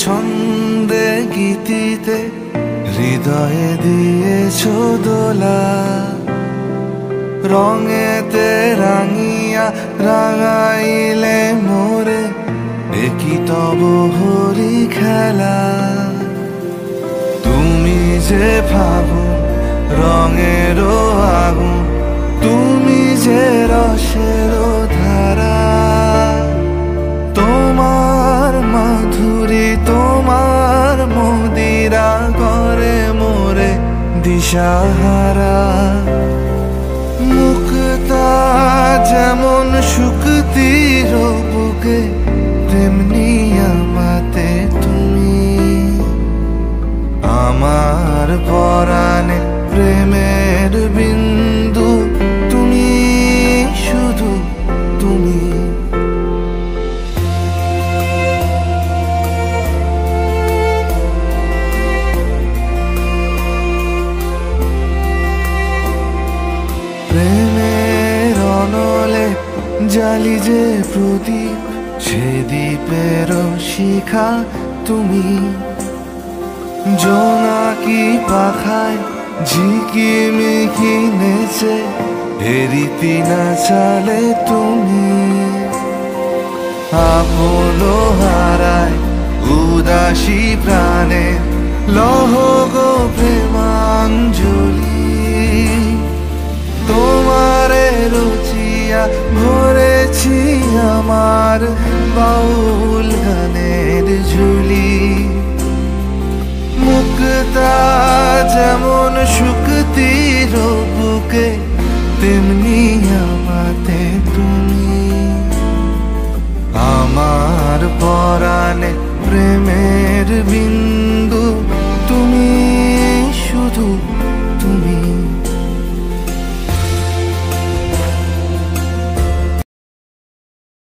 ছন্দে গীতিতে হৃদয়ে দিয়েছো দোলা, রঙেতে রাঙিয়া রাঙাইলে মোরে, একই তব হরি খেলা। তুমি যে ফাগুন রঙেরও আগুন, তুমি যে রসেরও ধারা, তোমার মাধুরী তোমার মদিরা করে মোরে দিশাহারা। মুক্তা যেমন শুকতির বুকে, তেমনি আমাতে তুমি। আমার পরাণে প্রেমের বিন্দু, তুমি শুধু তুমি। প্রেমের অনলে জালি যে প্রদীপ, সে দ্বীপের শিখা তুমি। জোনাকি পাখায় ঝিকিমিকি নেচে, এরিতি না চালে তুমি। আপন হারায় উদাসী প্রাণে, লহ গো প্রেমাঞ্জলি। তোমারে রুচিয়া ভরেছি আমার বাউল গানের ঝুলি। মুক্তা যেমন শুকতির বুকে, তেমনি আমাতে তুমি। আমার পরাণে প্রেমের বিন্দু, তুমি শুধু তুমি।